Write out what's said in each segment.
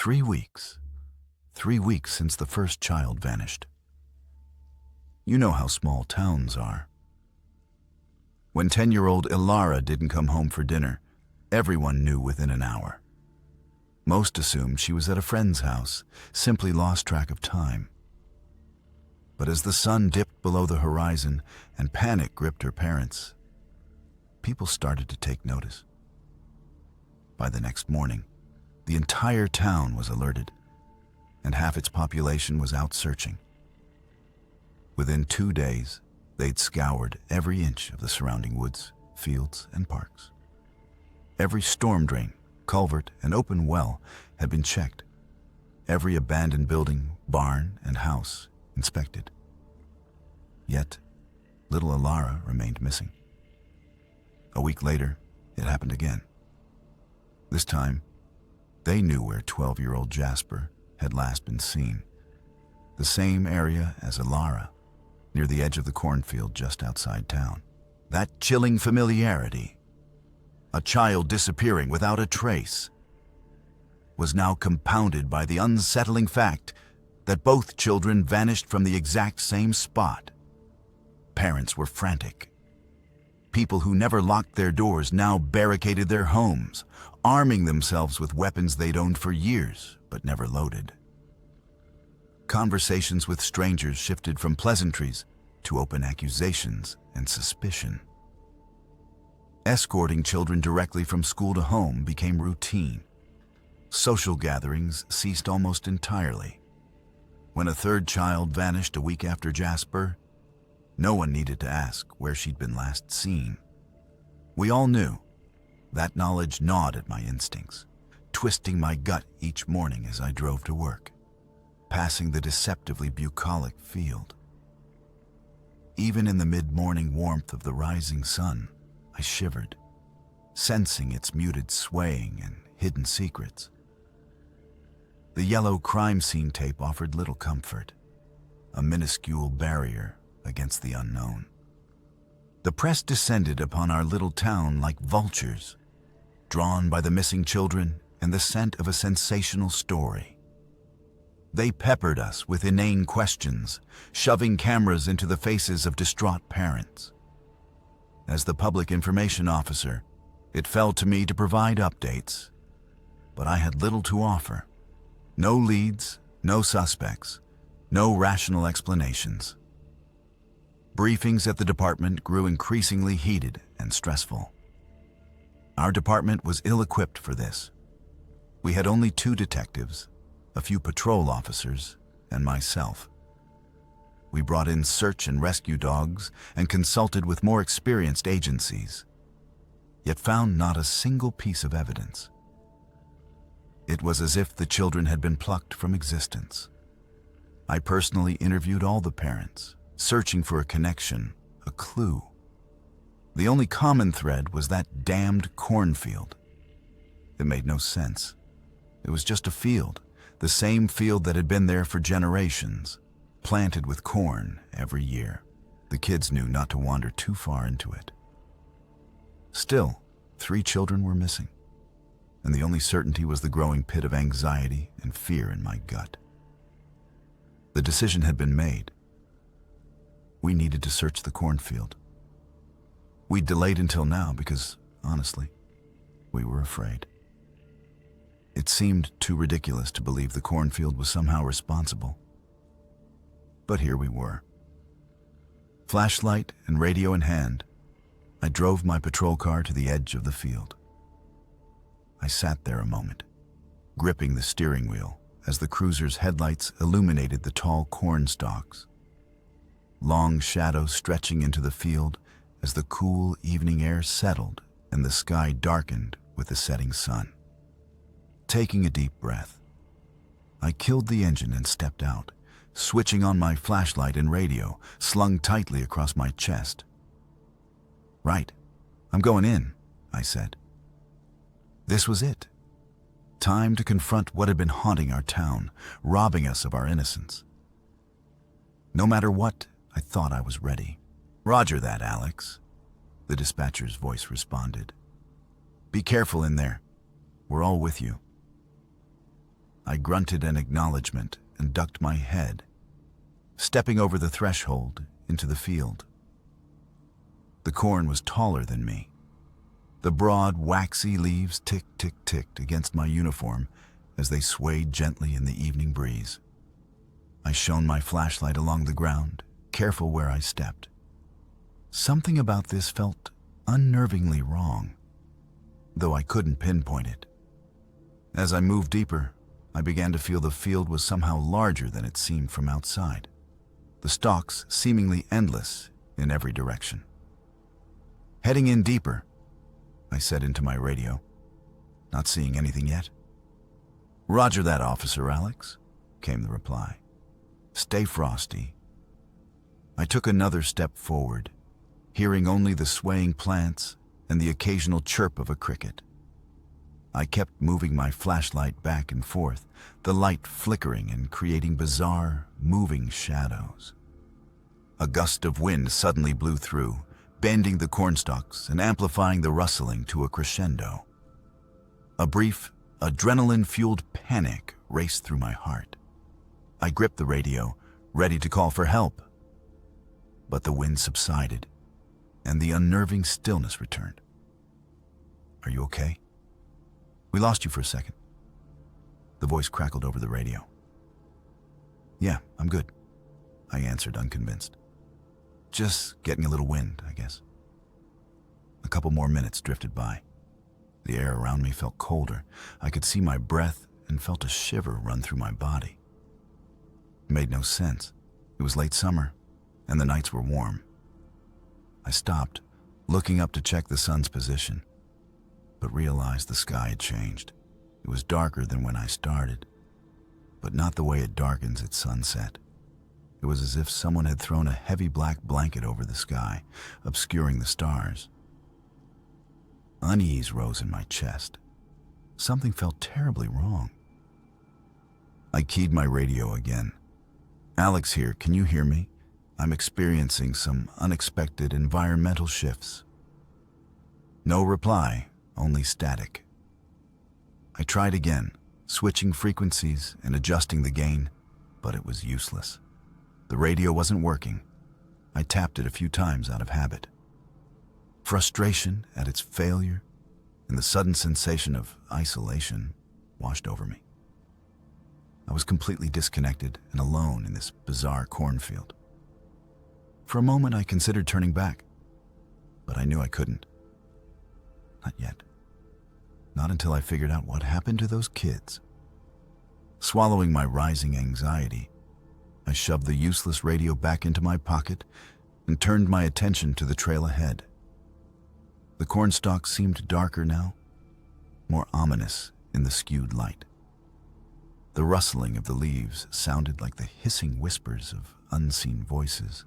3 weeks. 3 weeks since the first child vanished. You know how small towns are. When 10-year-old Ilara didn't come home for dinner, everyone knew within an hour. Most assumed she was at a friend's house, simply lost track of time. But as the sun dipped below the horizon and panic gripped her parents, people started to take notice. By the next morning, the entire town was alerted, and half its population was out searching. Within 2 days, they'd scoured every inch of the surrounding woods, fields, and parks. Every storm drain, culvert, and open well had been checked. Every abandoned building, barn, and house inspected. Yet, little Ilara remained missing. A week later, it happened again. This time, they knew where 12-year-old Jasper had last been seen. The same area as Ilara, near the edge of the cornfield just outside town. That chilling familiarity, a child disappearing without a trace, was now compounded by the unsettling fact that both children vanished from the exact same spot. Parents were frantic. People who never locked their doors now barricaded their homes, arming themselves with weapons they'd owned for years but never loaded. Conversations with strangers shifted from pleasantries to open accusations and suspicion. Escorting children directly from school to home became routine. Social gatherings ceased almost entirely. When a third child vanished a week after Jasper, no one needed to ask where she'd been last seen. We all knew. That knowledge gnawed at my instincts, twisting my gut each morning as I drove to work, passing the deceptively bucolic field. Even in the mid-morning warmth of the rising sun, I shivered, sensing its muted swaying and hidden secrets. The yellow crime scene tape offered little comfort, a minuscule barrier against the unknown. The press descended upon our little town like vultures, drawn by the missing children and the scent of a sensational story. They peppered us with inane questions, shoving cameras into the faces of distraught parents. As the public information officer, it fell to me to provide updates, but I had little to offer. No leads, no suspects, no rational explanations. Briefings at the department grew increasingly heated and stressful. Our department was ill-equipped for this. We had only 2 detectives, a few patrol officers, and myself. We brought in search and rescue dogs and consulted with more experienced agencies, yet found not a single piece of evidence. It was as if the children had been plucked from existence. I personally interviewed all the parents, searching for a connection, a clue. The only common thread was that damned cornfield. It made no sense. It was just a field, the same field that had been there for generations, planted with corn every year. The kids knew not to wander too far into it. Still, 3 children were missing, and the only certainty was the growing pit of anxiety and fear in my gut. The decision had been made. We needed to search the cornfield. We delayed until now because, honestly, we were afraid. It seemed too ridiculous to believe the cornfield was somehow responsible. But here we were. Flashlight and radio in hand, I drove my patrol car to the edge of the field. I sat there a moment, gripping the steering wheel as the cruiser's headlights illuminated the tall corn stalks. Long shadows stretching into the field as the cool evening air settled and the sky darkened with the setting sun. Taking a deep breath, I killed the engine and stepped out, switching on my flashlight and radio slung tightly across my chest. "Right, I'm going in," I said. This was it. Time to confront what had been haunting our town, robbing us of our innocence. No matter what, I thought I was ready. "Roger that, Alex," the dispatcher's voice responded. "Be careful in there. We're all with you." I grunted an acknowledgement and ducked my head, stepping over the threshold into the field. The corn was taller than me. The broad, waxy leaves ticked against my uniform as they swayed gently in the evening breeze. I shone my flashlight along the ground, careful where I stepped. Something about this felt unnervingly wrong, though I couldn't pinpoint it. As I moved deeper, I began to feel the field was somehow larger than it seemed from outside, the stalks seemingly endless in every direction. "Heading in deeper," I said into my radio. "Not seeing anything yet?" "Roger that, Officer Alex," came the reply. "Stay frosty." I took another step forward, hearing only the swaying plants and the occasional chirp of a cricket. I kept moving my flashlight back and forth, the light flickering and creating bizarre, moving shadows. A gust of wind suddenly blew through, bending the cornstalks and amplifying the rustling to a crescendo. A brief, adrenaline-fueled panic raced through my heart. I gripped the radio, ready to call for help. But the wind subsided, and the unnerving stillness returned. "Are you okay? We lost you for a second." The voice crackled over the radio. "Yeah, I'm good," I answered, unconvinced. "Just getting a little wind, I guess." A couple more minutes drifted by. The air around me felt colder. I could see my breath and felt a shiver run through my body. It made no sense. It was late summer, and the nights were warm. I stopped, looking up to check the sun's position, but realized the sky had changed. It was darker than when I started, but not the way it darkens at sunset. It was as if someone had thrown a heavy black blanket over the sky, obscuring the stars. Unease rose in my chest. Something felt terribly wrong. I keyed my radio again. "Alex here, can you hear me? I'm experiencing some unexpected environmental shifts." No reply, only static. I tried again, switching frequencies and adjusting the gain, but it was useless. The radio wasn't working. I tapped it a few times out of habit. Frustration at its failure and the sudden sensation of isolation washed over me. I was completely disconnected and alone in this bizarre cornfield. For a moment, I considered turning back, but I knew I couldn't. Not yet. Not until I figured out what happened to those kids. Swallowing my rising anxiety, I shoved the useless radio back into my pocket and turned my attention to the trail ahead. The cornstalks seemed darker now, more ominous in the skewed light. The rustling of the leaves sounded like the hissing whispers of unseen voices,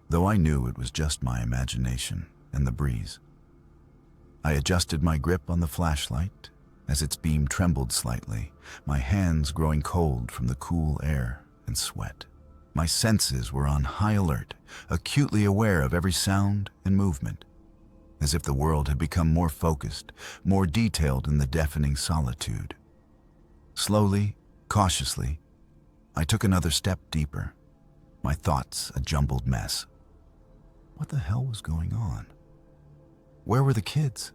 though I knew it was just my imagination and the breeze. I adjusted my grip on the flashlight as its beam trembled slightly, my hands growing cold from the cool air and sweat. My senses were on high alert, acutely aware of every sound and movement, as if the world had become more focused, more detailed in the deafening solitude. Slowly, cautiously, I took another step deeper, my thoughts a jumbled mess. What the hell was going on? Where were the kids?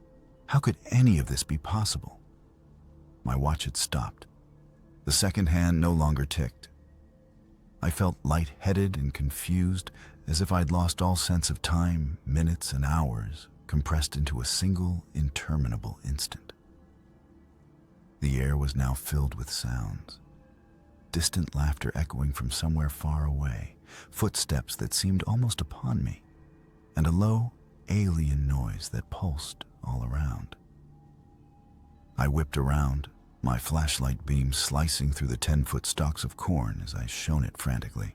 How could any of this be possible? My watch had stopped. The second hand no longer ticked. I felt lightheaded and confused, as if I'd lost all sense of time, minutes and hours, compressed into a single, interminable instant. The air was now filled with sounds. Distant laughter echoing from somewhere far away, footsteps that seemed almost upon me, and a low, alien noise that pulsed all around. I whipped around, my flashlight beam slicing through the 10-foot stalks of corn as I shone it frantically.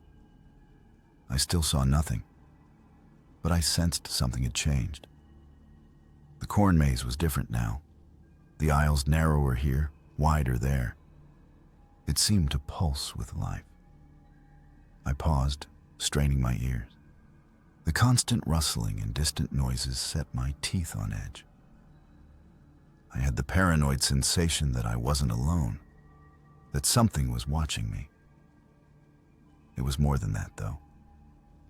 I still saw nothing, but I sensed something had changed. The corn maze was different now. The aisles narrower here, wider there. It seemed to pulse with life. I paused, straining my ears. The constant rustling and distant noises set my teeth on edge. I had the paranoid sensation that I wasn't alone. that something was watching me. It was more than that, though.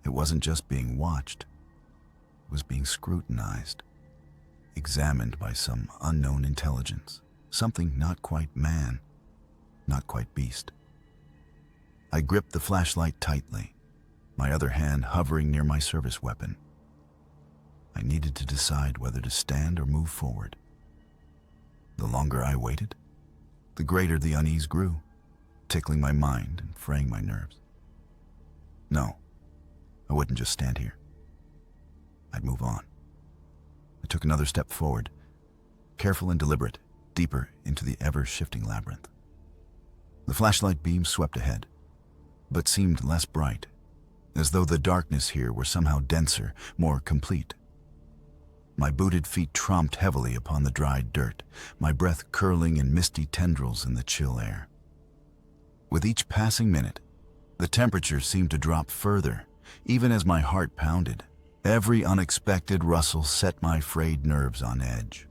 It wasn't just being watched. It was being scrutinized, examined by some unknown intelligence, something not quite man, not quite beast. I gripped the flashlight tightly, my other hand hovering near my service weapon. I needed to decide whether to stand or move forward. The longer I waited, the greater the unease grew, tickling my mind and fraying my nerves. No, I wouldn't just stand here. I'd move on. I took another step forward, careful and deliberate, deeper into the ever-shifting labyrinth. The flashlight beam swept ahead, but seemed less bright, as though the darkness here were somehow denser, more complete. My booted feet tromped heavily upon the dried dirt, my breath curling in misty tendrils in the chill air. With each passing minute, the temperature seemed to drop further, even as my heart pounded. Every unexpected rustle set my frayed nerves on edge,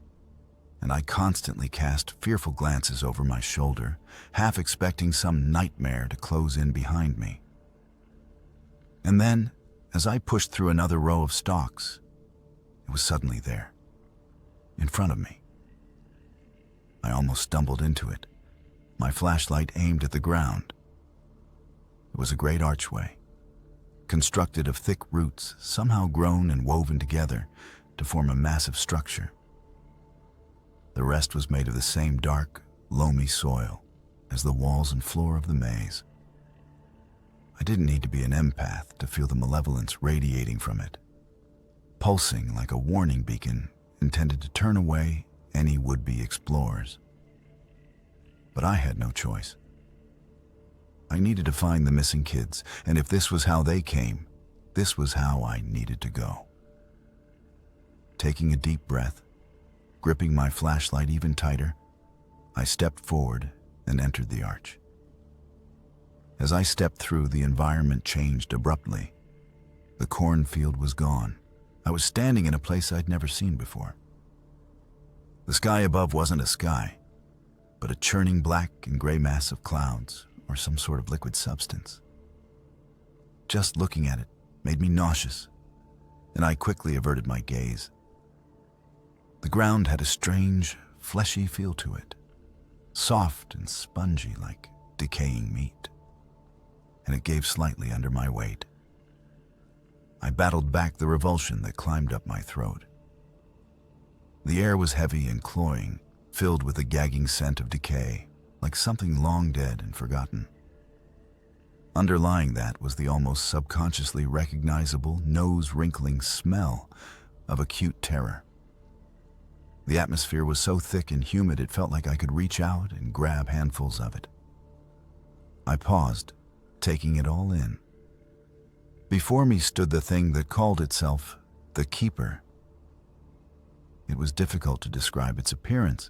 and I constantly cast fearful glances over my shoulder, half expecting some nightmare to close in behind me. And then, as I pushed through another row of stalks, it was suddenly there, in front of me. I almost stumbled into it, my flashlight aimed at the ground. It was a great archway, constructed of thick roots somehow grown and woven together to form a massive structure. The rest was made of the same dark, loamy soil as the walls and floor of the maze. I didn't need to be an empath to feel the malevolence radiating from it, pulsing like a warning beacon intended to turn away any would-be explorers. But I had no choice. I needed to find the missing kids, and if this was how they came, this was how I needed to go. Taking a deep breath, gripping my flashlight even tighter, I stepped forward and entered the arch. As I stepped through, the environment changed abruptly. The cornfield was gone. I was standing in a place I'd never seen before. The sky above wasn't a sky, but a churning black and gray mass of clouds, or some sort of liquid substance. Just looking at it made me nauseous, and I quickly averted my gaze. The ground had a strange, fleshy feel to it, soft and spongy like decaying meat, and it gave slightly under my weight. I battled back the revulsion that climbed up my throat. The air was heavy and cloying, filled with a gagging scent of decay, like something long dead and forgotten. Underlying that was the almost subconsciously recognizable, nose-wrinkling smell of acute terror. The atmosphere was so thick and humid it felt like I could reach out and grab handfuls of it. I paused, taking it all in. Before me stood the thing that called itself the Keeper. It was difficult to describe its appearance.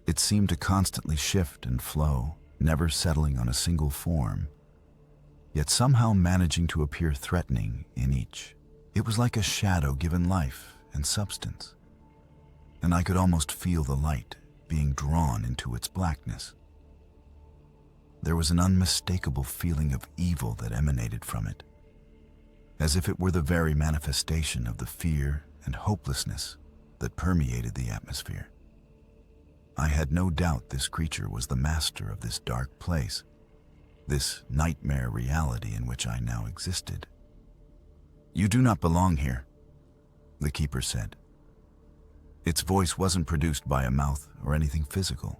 It seemed to constantly shift and flow, never settling on a single form, yet somehow managing to appear threatening in each. It was like a shadow given life and substance, and I could almost feel the light being drawn into its blackness. There was an unmistakable feeling of evil that emanated from it, as if it were the very manifestation of the fear and hopelessness that permeated the atmosphere. I had no doubt this creature was the master of this dark place, this nightmare reality in which I now existed. "You do not belong here," the Keeper said. Its voice wasn't produced by a mouth or anything physical.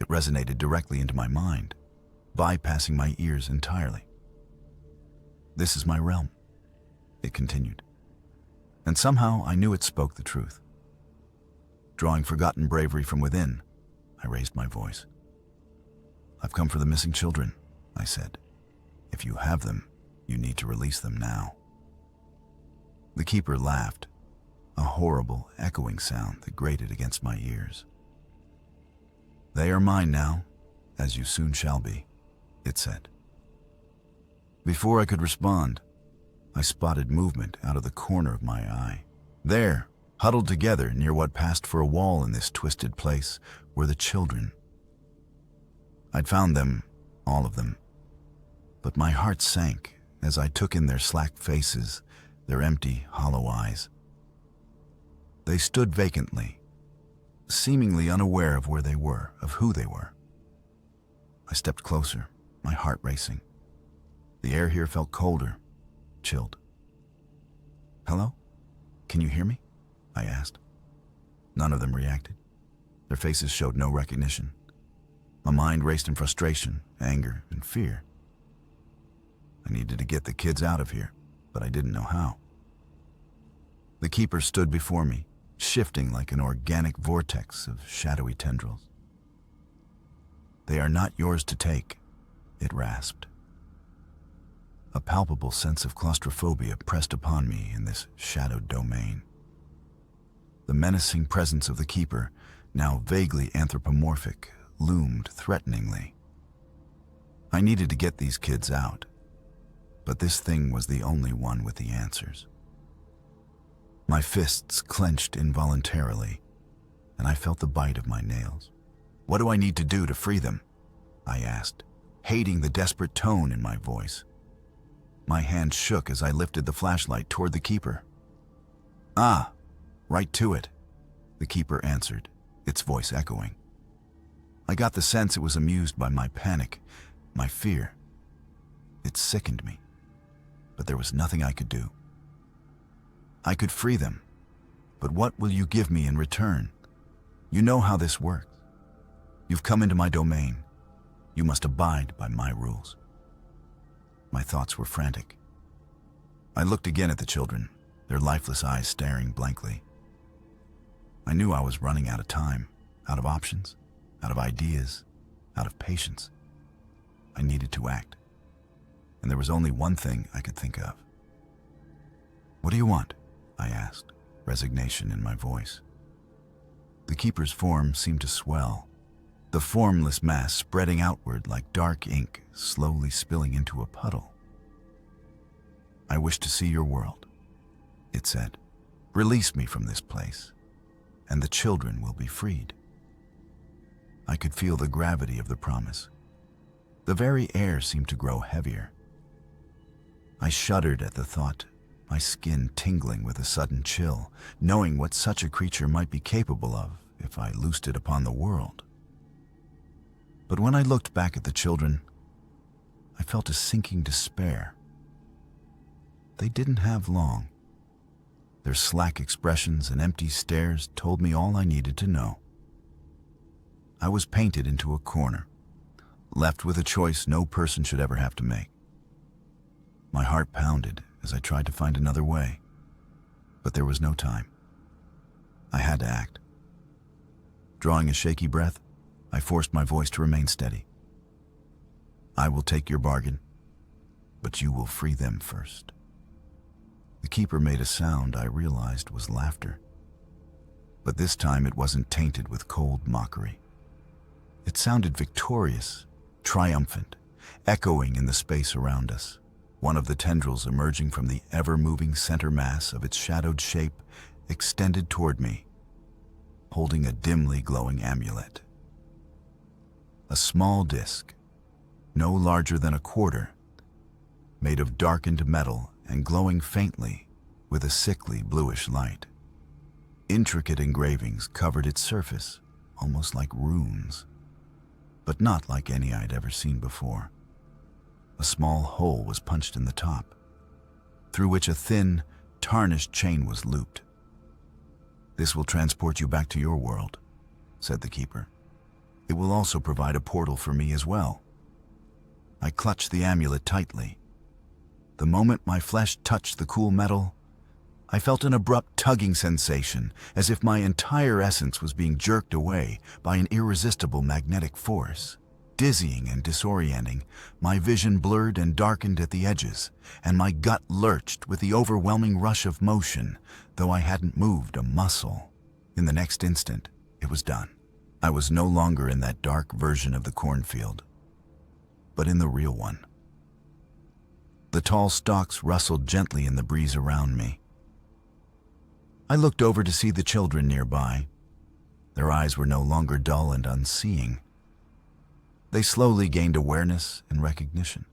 It resonated directly into my mind, bypassing my ears entirely. "This is my realm," it continued, and somehow I knew it spoke the truth. Drawing forgotten bravery from within, I raised my voice. "I've come for the missing children," I said. "If you have them, you need to release them now." The Keeper laughed, a horrible, echoing sound that grated against my ears. "They are mine now, as you soon shall be," it said. Before I could respond, I spotted movement out of the corner of my eye. There, huddled together near what passed for a wall in this twisted place, were the children. I'd found them, all of them. But my heart sank as I took in their slack faces, their empty, hollow eyes. They stood vacantly, seemingly unaware of where they were, of who they were. I stepped closer, my heart racing. The air here felt colder, chilled. "Hello? Can you hear me?" I asked. None of them reacted. Their faces showed no recognition. My mind raced in frustration, anger, and fear. I needed to get the kids out of here, but I didn't know how. The keeper stood before me, shifting like an organic vortex of shadowy tendrils. "They are not yours to take," it rasped. A palpable sense of claustrophobia pressed upon me in this shadowed domain. The menacing presence of the keeper, now vaguely anthropomorphic, loomed threateningly. I needed to get these kids out, but this thing was the only one with the answers. My fists clenched involuntarily, and I felt the bite of my nails. "What do I need to do to free them?" I asked, hating the desperate tone in my voice. My hand shook as I lifted the flashlight toward the keeper. "Ah, right to it," the keeper answered, its voice echoing. I got the sense it was amused by my panic, my fear. It sickened me, but there was nothing I could do. "I could free them, but what will you give me in return? You know how this works. You've come into my domain. You must abide by my rules." My thoughts were frantic. I looked again at the children, their lifeless eyes staring blankly. I knew I was running out of time, out of options, out of ideas, out of patience. I needed to act, and there was only one thing I could think of. "What do you want?" I asked, resignation in my voice. The keeper's form seemed to swell, the formless mass spreading outward like dark ink slowly spilling into a puddle. "I wish to see your world," it said. "Release me from this place, and the children will be freed." I could feel the gravity of the promise. The very air seemed to grow heavier. I shuddered at the thought, my skin tingling with a sudden chill, knowing what such a creature might be capable of if I loosed it upon the world. But when I looked back at the children, I felt a sinking despair. They didn't have long. Their slack expressions and empty stares told me all I needed to know. I was painted into a corner, left with a choice no person should ever have to make. My heart pounded as I tried to find another way, but there was no time. I had to act. Drawing a shaky breath, I forced my voice to remain steady. "I will take your bargain, but you will free them first." The keeper made a sound I realized was laughter, but this time it wasn't tainted with cold mockery. It sounded victorious, triumphant, echoing in the space around us. One of the tendrils emerging from the ever-moving center mass of its shadowed shape extended toward me, holding a dimly glowing amulet. A small disc, no larger than a quarter, made of darkened metal and glowing faintly with a sickly bluish light. Intricate engravings covered its surface, almost like runes, but not like any I'd ever seen before. A small hole was punched in the top, through which a thin, tarnished chain was looped. "This will transport you back to your world," said the keeper. "It will also provide a portal for me as well." I clutched the amulet tightly. The moment my flesh touched the cool metal, I felt an abrupt tugging sensation, as if my entire essence was being jerked away by an irresistible magnetic force. Dizzying and disorienting, my vision blurred and darkened at the edges, and my gut lurched with the overwhelming rush of motion, though I hadn't moved a muscle. In the next instant, it was done. I was no longer in that dark version of the cornfield, but in the real one. The tall stalks rustled gently in the breeze around me. I looked over to see the children nearby. Their eyes were no longer dull and unseeing. They slowly gained awareness and recognition,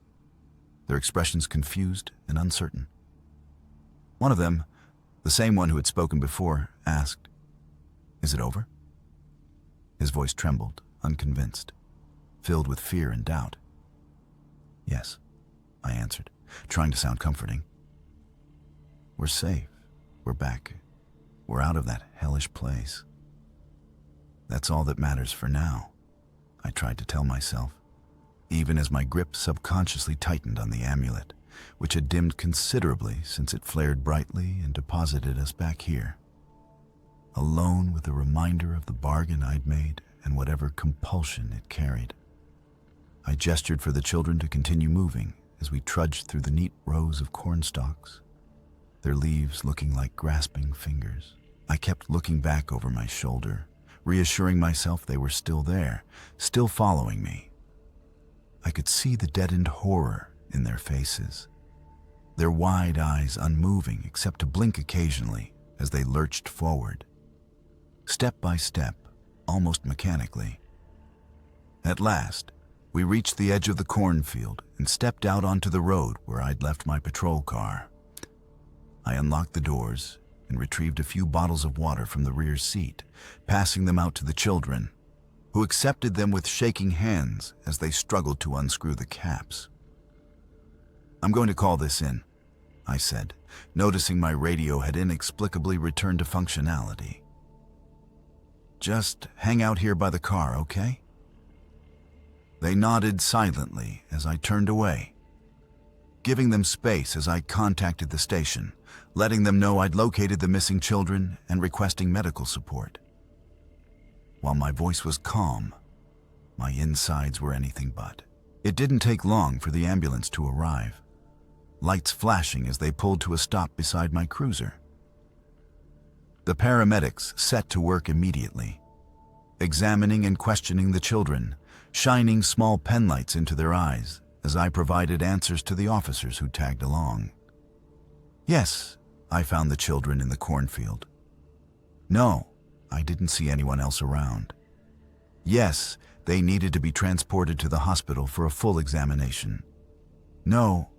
their expressions confused and uncertain. One of them, the same one who had spoken before, asked, "Is it over?" His voice trembled, unconvinced, filled with fear and doubt. "Yes," I answered, trying to sound comforting. "We're safe. We're back. We're out of that hellish place. That's all that matters for now," I tried to tell myself, even as my grip subconsciously tightened on the amulet, which had dimmed considerably since it flared brightly and deposited us back here, alone with the reminder of the bargain I'd made and whatever compulsion it carried. I gestured for the children to continue moving as we trudged through the neat rows of corn stalks, their leaves looking like grasping fingers. I kept looking back over my shoulder, reassuring myself they were still there, still following me. I could see the deadened horror in their faces, their wide eyes unmoving except to blink occasionally as they lurched forward, step by step, almost mechanically. At last, we reached the edge of the cornfield and stepped out onto the road where I'd left my patrol car. I unlocked the doors and retrieved a few bottles of water from the rear seat, passing them out to the children, who accepted them with shaking hands as they struggled to unscrew the caps. "I'm going to call this in," I said, noticing my radio had inexplicably returned to functionality. "Just hang out here by the car, okay?" They nodded silently as I turned away, giving them space as I contacted the station, letting them know I'd located the missing children and requesting medical support. While my voice was calm, my insides were anything but. It didn't take long for the ambulance to arrive, lights flashing as they pulled to a stop beside my cruiser. The paramedics set to work immediately, examining and questioning the children, shining small penlights into their eyes as I provided answers to the officers who tagged along. Yes, I found the children in the cornfield. No, I didn't see anyone else around. Yes, they needed to be transported to the hospital for a full examination. No,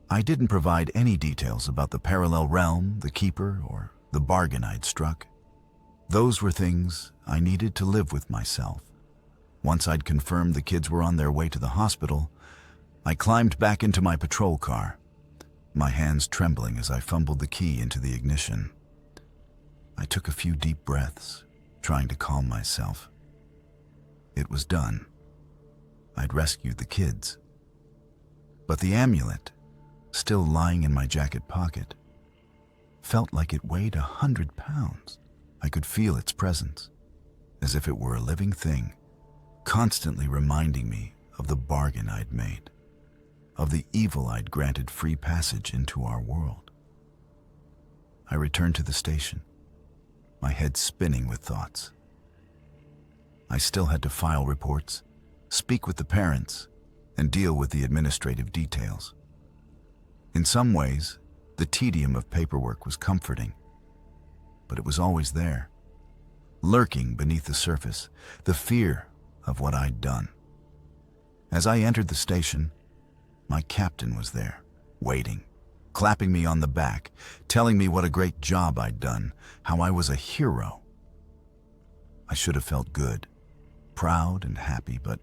I didn't provide any details about the parallel realm, the keeper, or the bargain I'd struck. Those were things I needed to live with myself. Once I'd confirmed the kids were on their way to the hospital, I climbed back into my patrol car, my hands trembling as I fumbled the key into the ignition. I took a few deep breaths, trying to calm myself. It was done. I'd rescued the kids. But the amulet, still lying in my jacket pocket, felt like it weighed 100 pounds. I could feel its presence, as if it were a living thing, constantly reminding me of the bargain I'd made, of the evil I'd granted free passage into our world. I returned to the station, my head spinning with thoughts. I still had to file reports, speak with the parents, and deal with the administrative details. In some ways, the tedium of paperwork was comforting, but it was always there, lurking beneath the surface, the fear of what I'd done. As I entered the station, my captain was there, waiting, clapping me on the back, telling me what a great job I'd done, how I was a hero. I should have felt good, proud and happy, but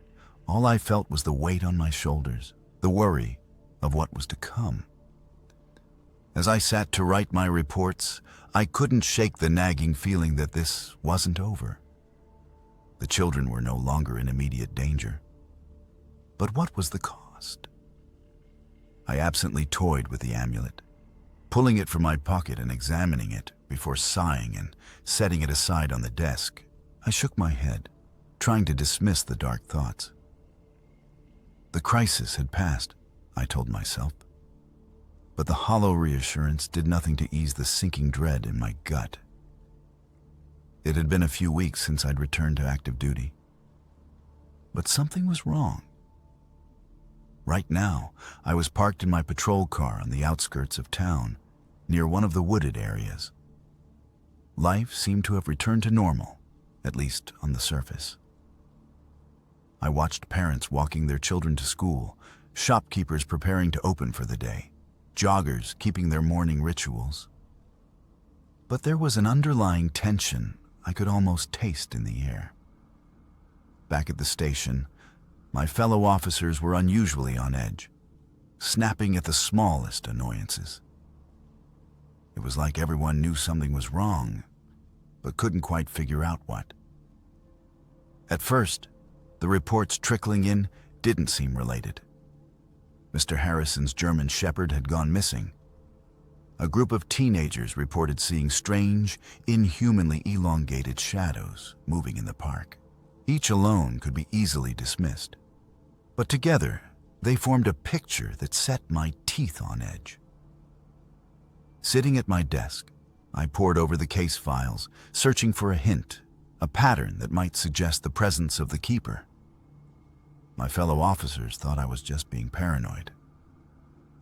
all I felt was the weight on my shoulders, the worry of what was to come. As I sat to write my reports, I couldn't shake the nagging feeling that this wasn't over. The children were no longer in immediate danger. But what was the cost? I absently toyed with the amulet, pulling it from my pocket and examining it before sighing and setting it aside on the desk. I shook my head, trying to dismiss the dark thoughts. The crisis had passed, I told myself. But the hollow reassurance did nothing to ease the sinking dread in my gut. It had been a few weeks since I'd returned to active duty. But something was wrong. Right now, I was parked in my patrol car on the outskirts of town, near one of the wooded areas. Life seemed to have returned to normal, at least on the surface. I watched parents walking their children to school, shopkeepers preparing to open for the day, joggers keeping their morning rituals. But there was an underlying tension I could almost taste in the air. Back at the station, my fellow officers were unusually on edge, snapping at the smallest annoyances. It was like everyone knew something was wrong, but couldn't quite figure out what. At first, the reports trickling in didn't seem related. Mr. Harrison's German Shepherd had gone missing. A group of teenagers reported seeing strange, inhumanly elongated shadows moving in the park. Each alone could be easily dismissed, but together they formed a picture that set my teeth on edge. Sitting at my desk, I pored over the case files, searching for a hint, a pattern that might suggest the presence of the keeper. My fellow officers thought I was just being paranoid.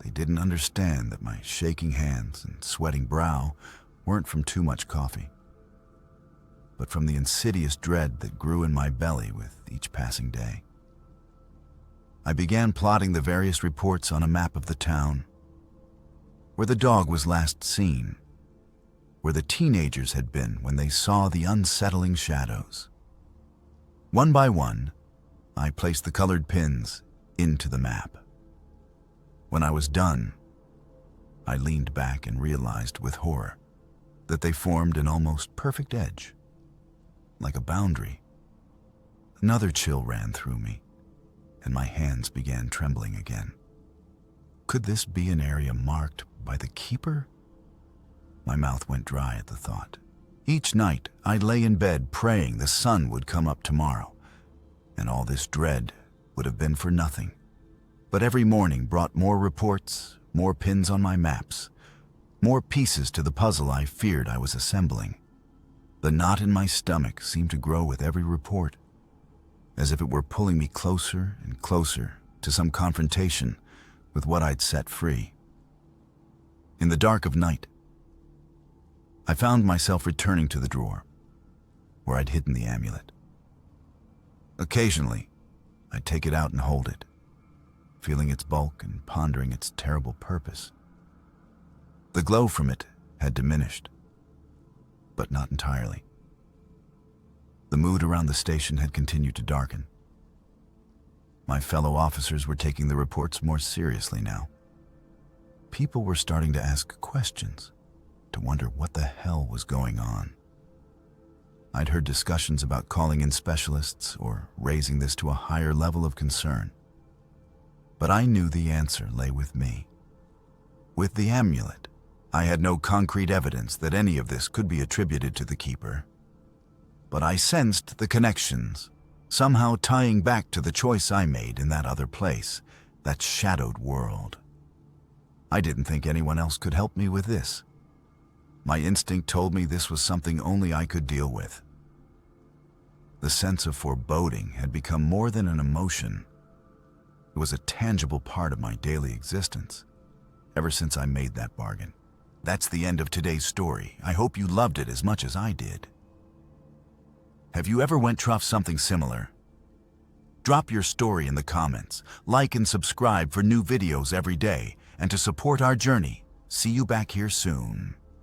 They didn't understand that my shaking hands and sweating brow weren't from too much coffee, but from the insidious dread that grew in my belly with each passing day. I began plotting the various reports on a map of the town, where the dog was last seen, where the teenagers had been when they saw the unsettling shadows. One by one, I placed the colored pins into the map. When I was done, I leaned back and realized with horror that they formed an almost perfect edge, like a boundary. Another chill ran through me, and my hands began trembling again. Could this be an area marked by the keeper? My mouth went dry at the thought. Each night, I lay in bed praying the sun would come up tomorrow, and all this dread would have been for nothing. But every morning brought more reports, more pins on my maps, more pieces to the puzzle I feared I was assembling. The knot in my stomach seemed to grow with every report, as if it were pulling me closer and closer to some confrontation with what I'd set free. In the dark of night, I found myself returning to the drawer where I'd hidden the amulet. Occasionally, I'd take it out and hold it, feeling its bulk and pondering its terrible purpose. The glow from it had diminished, but not entirely. The mood around the station had continued to darken. My fellow officers were taking the reports more seriously now. People were starting to ask questions, to wonder what the hell was going on. I'd heard discussions about calling in specialists or raising this to a higher level of concern. But I knew the answer lay with me. With the amulet, I had no concrete evidence that any of this could be attributed to the keeper. But I sensed the connections, somehow tying back to the choice I made in that other place, that shadowed world. I didn't think anyone else could help me with this. My instinct told me this was something only I could deal with. The sense of foreboding had become more than an emotion. It was a tangible part of my daily existence, ever since I made that bargain. That's the end of today's story. I hope you loved it as much as I did. Have you ever went through something similar? Drop your story in the comments, like and subscribe for new videos every day, and to support our journey. See you back here soon.